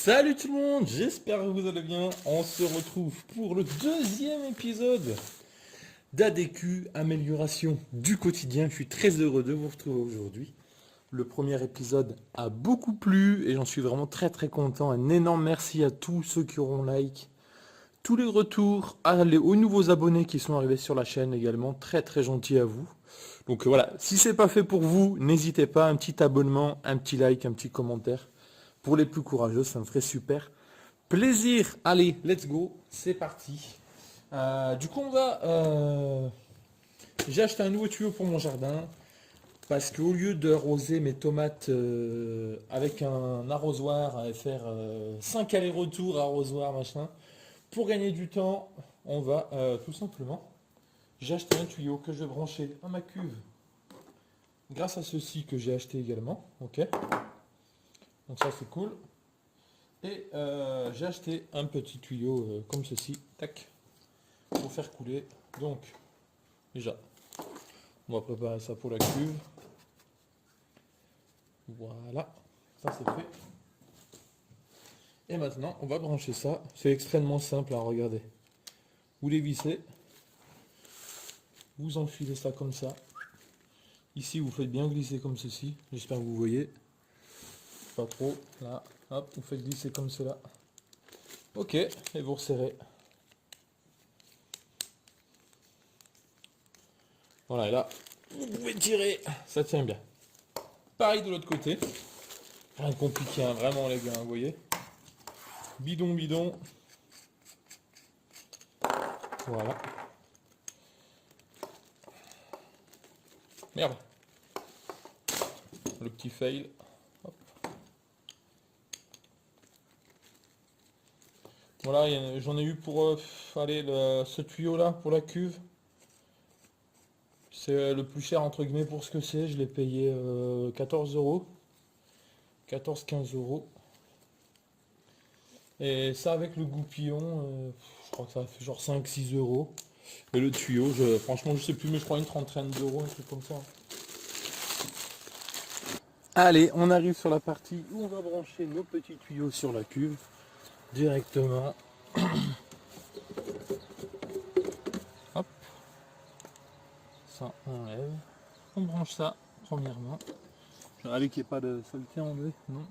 Salut tout le monde, j'espère que vous allez bien. On se retrouve pour le deuxième épisode d'ADQ, amélioration du quotidien. Je suis très heureux de vous retrouver aujourd'hui. Le premier épisode a beaucoup plu et j'en suis vraiment très content. Un énorme merci à tous ceux qui auront like, tous les retours, aux nouveaux abonnés qui sont arrivés sur la chaîne également. Très gentil à vous. Donc voilà, si c'est pas fait pour vous, n'hésitez pas, un petit abonnement, un petit like, un petit commentaire. Pour les plus courageux, ça me ferait super plaisir. Allez, let's go, c'est parti. Du coup, j'ai acheté un nouveau tuyau pour mon jardin parce qu'au lieu d'arroser mes tomates avec un arrosoir et faire 5 allers-retours arrosoir machin, pour gagner du temps, on va tout simplement. J'ai acheté un tuyau que je vais brancher à ma cuve grâce à ceci que j'ai acheté également. Ok. Donc ça c'est cool. Et j'ai acheté un petit tuyau comme ceci, tac, pour faire couler. Donc, déjà, on va préparer ça pour la cuve. Voilà, ça c'est fait. Et maintenant, on va brancher ça. C'est extrêmement simple à regarder. Vous les vissez, vous enfilez ça comme ça. Ici, vous faites bien glisser comme ceci. J'espère que vous voyez. Pas trop, là. Hop, vous faites glisser comme cela. Ok, et vous resserrez. Voilà, et là, vous pouvez tirer, ça tient bien. Pareil de l'autre côté. Rien de compliqué, hein, vraiment les gars, vous voyez. Bidon. Voilà. Merde. Le petit fail. Hop. Voilà, j'en ai eu pour ce tuyau là, pour la cuve. C'est le plus cher entre guillemets pour ce que c'est. Je l'ai payé 14 euros. 14-15 euros. Et ça avec le goupillon, je crois que ça fait genre 5-6 euros. Et le tuyau, franchement je sais plus, mais je crois une trentaine d'euros, un truc comme ça. Allez, on arrive sur la partie où on va brancher nos petits tuyaux sur la cuve directement. Hop. Ça on enlève. On branche ça premièrement. Allez qu'il n'y ait pas de saleté enlevée, non.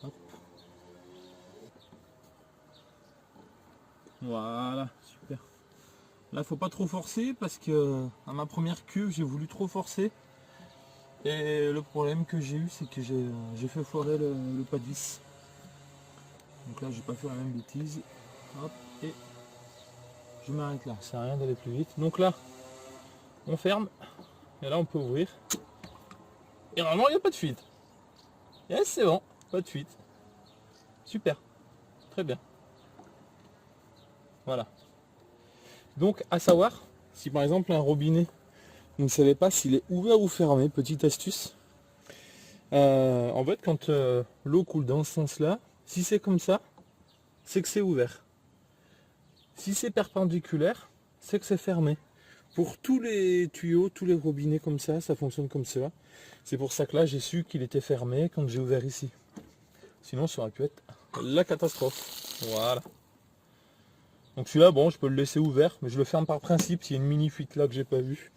Hop. Voilà, super. Là, faut pas trop forcer parce que à ma première cuve, j'ai voulu trop forcer. Et le problème que j'ai eu, c'est que j'ai fait foirer le pas de vis. Donc là, j'ai pas fait la même bêtise. Hop, et je m'arrête là. Ça sert à rien d'aller plus vite. Donc là, on ferme. Et là, on peut ouvrir. Et normalement, il n'y a pas de fuite. Yes, c'est bon. Pas de fuite. Super. Très bien. Voilà. Donc, à savoir, si par exemple un robinet, vous ne savez pas s'il est ouvert ou fermé, petite astuce. En fait, quand l'eau coule dans ce sens-là, si c'est comme ça, c'est que c'est ouvert. Si c'est perpendiculaire, c'est que c'est fermé. Pour tous les tuyaux, tous les robinets comme ça fonctionne comme cela. C'est pour ça que là, j'ai su qu'il était fermé quand j'ai ouvert ici. Sinon, ça aurait pu être la catastrophe. Voilà. Donc celui-là, bon, je peux le laisser ouvert, mais je le ferme par principe s'il y a une mini fuite là que j'ai pas vue.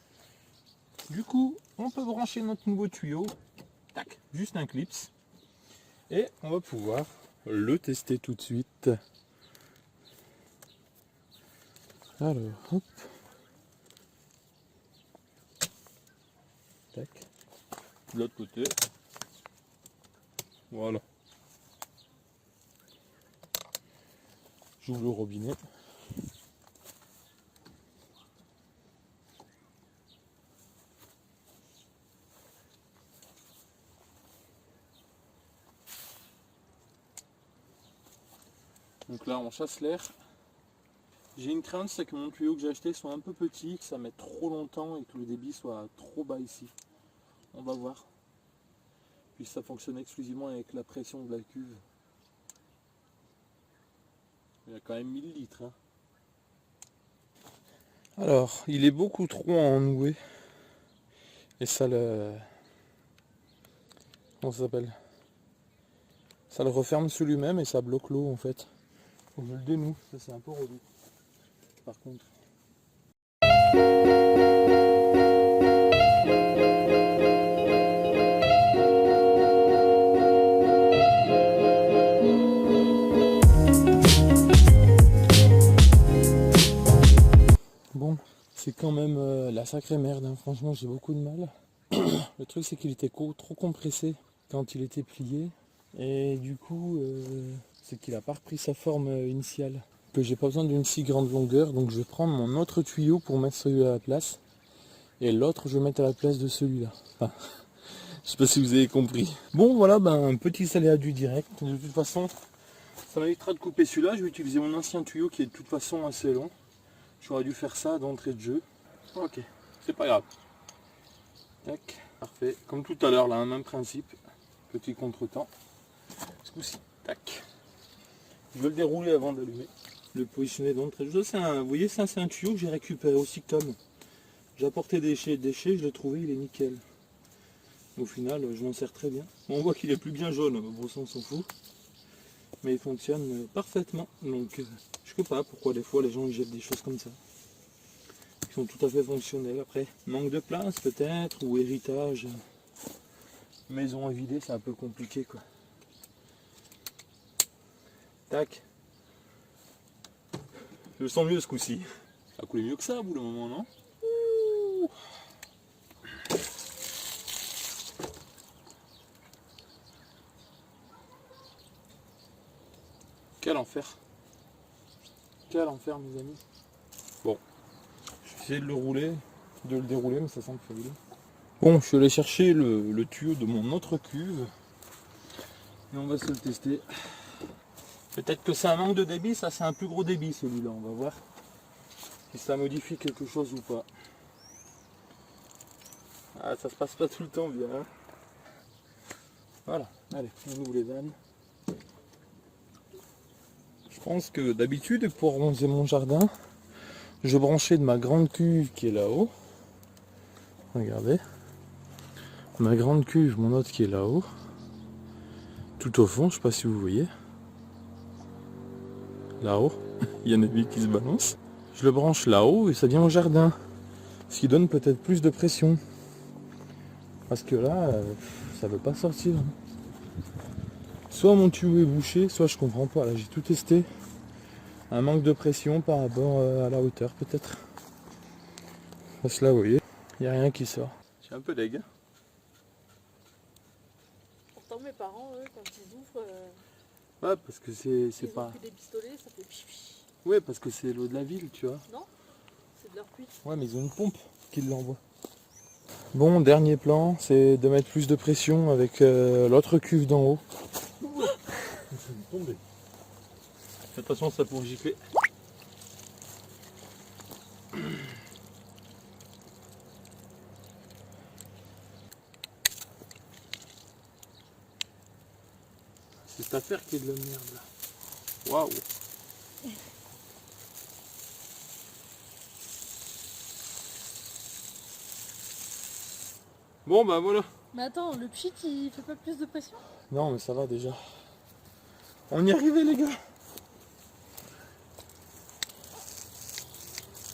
Du coup, on peut brancher notre nouveau tuyau. Tac, juste un clips. Et on va pouvoir le tester tout de suite. Alors, hop. Tac. De l'autre côté. Voilà. J'ouvre le robinet. Donc là, on chasse l'air. J'ai une crainte, c'est que mon tuyau que j'ai acheté soit un peu petit, que ça mette trop longtemps et que le débit soit trop bas ici. On va voir. Puis ça fonctionne exclusivement avec la pression de la cuve. Il y a quand même 1000 litres. Hein. Alors, il est beaucoup trop ennoué. Et ça le... Comment ça s'appelle? ça le referme sur lui-même et ça bloque l'eau en fait. Faut que je le dénoue, ça c'est un peu relou. Par contre. Bon, c'est quand même la sacrée merde, hein. Franchement j'ai beaucoup de mal. Le truc c'est qu'il était trop compressé quand il était plié. Et du coup, c'est qu'il n'a pas repris sa forme initiale. Que j'ai pas besoin d'une si grande longueur, donc je vais prendre mon autre tuyau pour mettre celui-là à la place. Et l'autre je vais mettre à la place de celui-là. Enfin, je sais pas si vous avez compris. Bon voilà, un petit aléa du direct. De toute façon, ça m'évitera de couper celui-là. Je vais utiliser mon ancien tuyau qui est de toute façon assez long. J'aurais dû faire ça d'entrée de jeu. Ok, c'est pas grave. Tac, parfait. Comme tout à l'heure, là, même principe. Petit contretemps. Ce coup-ci, tac. Je vais le dérouler avant d'allumer. Le positionner d'entrée de jeu. Vous voyez, ça c'est un tuyau que j'ai récupéré au Sictom. J'ai apporté des déchets, je l'ai trouvé, il est nickel. Au final, je m'en sers très bien. Bon, on voit qu'il est plus bien jaune, bon ça on s'en fout. Mais il fonctionne parfaitement. Donc je sais pas pourquoi des fois les gens ils jettent des choses comme ça. Qui sont tout à fait fonctionnels. Après, manque de place peut-être, ou héritage. Maison à vider, c'est un peu compliqué quoi. Tac. Je le sens mieux ce coup-ci. Ça a coulé mieux que ça au bout d'un moment, non? Ouh. Quel enfer. Quel enfer mes amis. Bon. Je vais essayer de le rouler, de le dérouler, mais ça semble fabuleux. Bon, je suis allé chercher le tuyau de mon autre cuve. Et on va se le tester. Peut-être que c'est un manque de débit, ça c'est un plus gros débit celui-là, on va voir si ça modifie quelque chose ou pas. Ah, ça se passe pas tout le temps bien. Hein. Voilà, allez, on ouvre les vannes. Je pense que d'habitude, pour arroser mon jardin, je branchais de ma grande cuve qui est là-haut. Regardez. Ma grande cuve, mon autre qui est là-haut. Tout au fond, je sais pas si vous voyez. Là-haut, il y en a une qui se balance. Je le branche là-haut et ça vient au jardin. Ce qui donne peut-être plus de pression. Parce que là, ça veut pas sortir. Soit mon tuyau est bouché, soit je comprends pas. Là, j'ai tout testé. Un manque de pression par rapport à la hauteur peut-être. Parce que là, vous voyez, il n'y a rien qui sort. J'ai un peu deg. Pourtant mes parents, eux, quand ils ouvrent, Ouais, parce que c'est ils pas... ont pris des pistolets, ça fait pipi. Ouais, parce que c'est l'eau de la ville, tu vois. Non, c'est de leur pluie. Ouais, mais ils ont une pompe qui l'envoie. Bon, dernier plan, c'est de mettre plus de pression avec l'autre cuve d'en haut. Attention, ça pourrait gicler. C'est cette affaire qui est de la merde là. Waouh. Bon bah voilà. Mais attends, le pchit il fait pas plus de pression? Non mais ça va déjà. On y est arrivé les gars.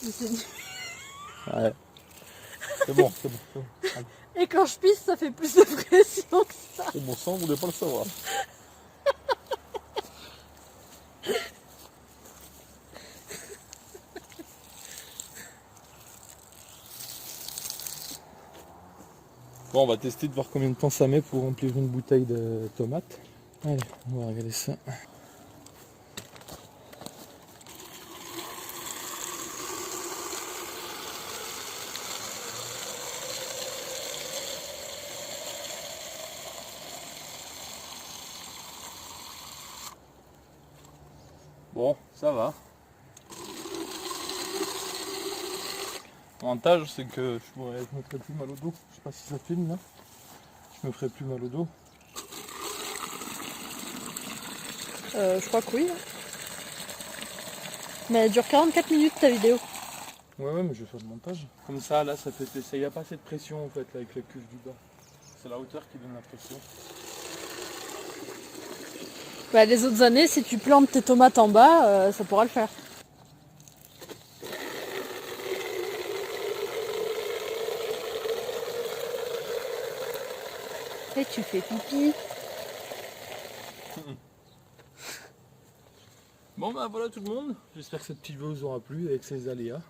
Mais c'est... Ouais. C'est bon, c'est bon. C'est bon. Et quand je pisse, ça fait plus de pression que ça. C'est bon, ça on voulait pas le savoir. Bon, on va tester de voir combien de temps ça met pour remplir une bouteille de tomates. Allez, on va regarder ça. Bon, ça va. L'avantage c'est que je me ferai plus mal au dos. Je sais pas si ça filme là. Je me ferai plus mal au dos. Je crois que oui. Mais elle dure 44 minutes ta vidéo. Ouais, mais je vais faire le montage. Comme ça, là, ça fait. Il n'y a pas assez de pression en fait là, avec la cuve du bas. C'est la hauteur qui donne la pression. Bah, les autres années, si tu plantes tes tomates en bas, ça pourra le faire. Et tu fais pipi. Bon bah voilà tout le monde, j'espère que cette petite vidéo vous aura plu avec ses aléas.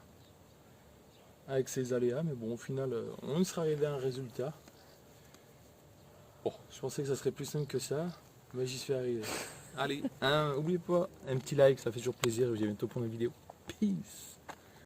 Mais bon au final on sera arrivé à un résultat. Bon, je pensais que ça serait plus simple que ça, mais j'y suis arrivé. Allez, n'oubliez pas, un petit like, ça fait toujours plaisir, et je vous dis à bientôt pour une vidéo. Peace.